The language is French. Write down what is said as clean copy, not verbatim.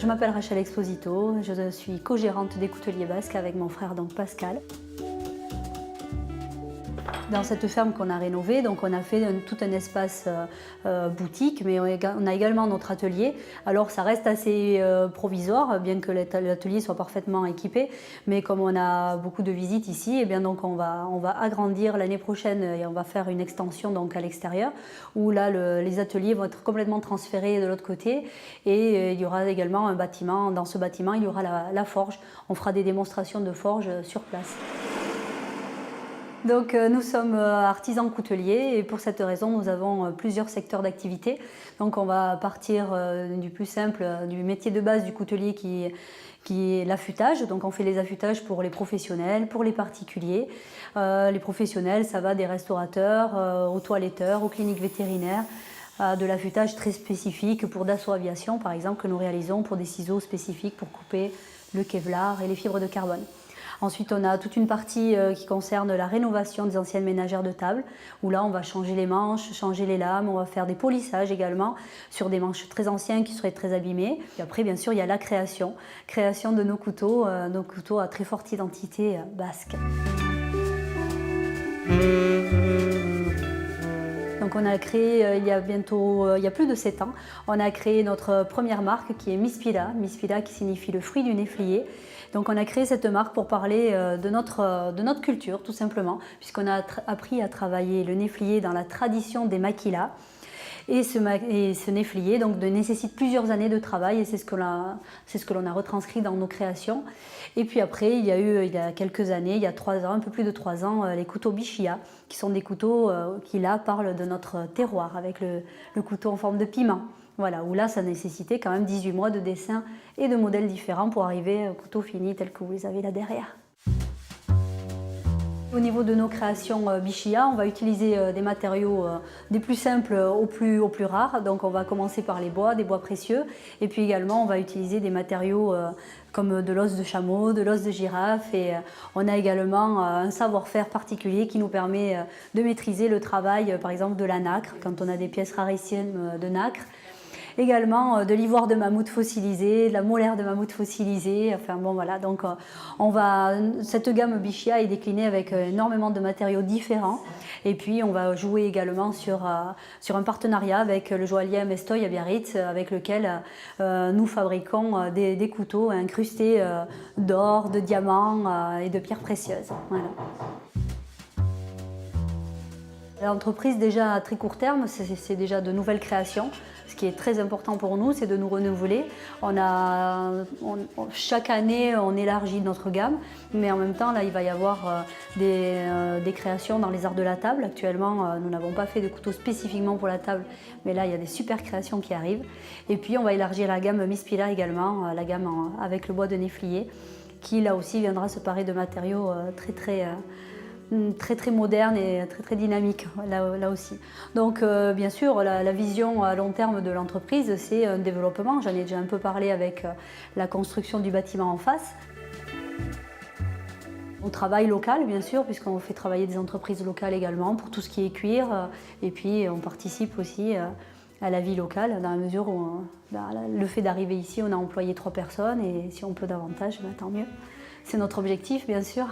Je m'appelle Rachel Exposito, je suis co-gérante des Couteliers Basques avec mon frère donc Pascal. Dans cette ferme qu'on a rénovée, donc on a fait tout un espace boutique, mais on a également notre atelier. Alors ça reste assez provisoire, bien que l'atelier soit parfaitement équipé, mais comme on a beaucoup de visites ici, et bien donc on va agrandir l'année prochaine et on va faire une extension donc à l'extérieur, où là les ateliers vont être complètement transférés de l'autre côté, et il y aura également un bâtiment. Dans ce bâtiment, il y aura la forge. On fera des démonstrations de forge sur place. Donc nous sommes artisans couteliers et pour cette raison nous avons plusieurs secteurs d'activité. Donc on va partir du plus simple, du métier de base du coutelier qui est l'affûtage. Donc on fait les affûtages pour les professionnels, pour les particuliers. Les professionnels, ça va des restaurateurs aux toiletteurs, aux cliniques vétérinaires, de l'affûtage très spécifique pour Dassault Aviation par exemple, que nous réalisons pour des ciseaux spécifiques pour couper le Kevlar et les fibres de carbone. Ensuite, on a toute une partie qui concerne la rénovation des anciennes ménagères de table, où là, on va changer les manches, changer les lames, on va faire des polissages également sur des manches très anciennes qui seraient très abîmées. Et après, bien sûr, il y a la création de nos couteaux à très forte identité basque. Donc on a créé il y a plus de 7 ans, on a créé notre première marque qui est Mispila qui signifie le fruit du néflier. Donc on a créé cette marque pour parler de notre culture tout simplement, puisqu'on a appris à travailler le néflier dans la tradition des maquilas. Et ce néflier donc, nécessite plusieurs années de travail et c'est ce que l'on a retranscrit dans nos créations. Et puis après, il y a quelques années, il y a 3 ans, un peu plus de 3 ans, les couteaux Bichia, qui sont des couteaux qui là parlent de notre terroir, avec le couteau en forme de piment. Voilà, où là, ça nécessitait quand même 18 mois de dessin et de modèles différents pour arriver au couteau fini tel que vous les avez là derrière. Au niveau de nos créations Bichia, on va utiliser des matériaux des plus simples aux plus rares. Donc on va commencer par les bois, des bois précieux. Et puis également on va utiliser des matériaux comme de l'os de chameau, de l'os de girafe. Et on a également un savoir-faire particulier qui nous permet de maîtriser le travail par exemple de la nacre, quand on a des pièces rarissimes de nacre. Également de l'ivoire de mammouth fossilisé, de la molaire de mammouth fossilisée. Enfin bon voilà, donc cette gamme Bichia est déclinée avec énormément de matériaux différents. Et puis on va jouer également sur un partenariat avec le joaillier Mestoy à Biarritz, avec lequel nous fabriquons des couteaux incrustés d'or, de diamants et de pierres précieuses. Voilà. L'entreprise déjà à très court terme, c'est déjà de nouvelles créations. Ce qui est très important pour nous, c'est de nous renouveler. Chaque année, on élargit notre gamme, mais en même temps, là, il va y avoir des créations dans les arts de la table. Actuellement, nous n'avons pas fait de couteaux spécifiquement pour la table, mais là, il y a des super créations qui arrivent. Et puis, on va élargir la gamme Mispila également, la gamme avec le bois de néflier, qui là aussi viendra se parer de matériaux très moderne et très dynamique là aussi. Donc bien sûr la vision à long terme de l'entreprise c'est un développement, j'en ai déjà un peu parlé avec la construction du bâtiment en face. Au travail local bien sûr, puisqu'on fait travailler des entreprises locales également pour tout ce qui est cuir et puis on participe aussi à la vie locale dans la mesure où le fait d'arriver ici on a employé 3 personnes et si on peut davantage, tant mieux. C'est notre objectif bien sûr.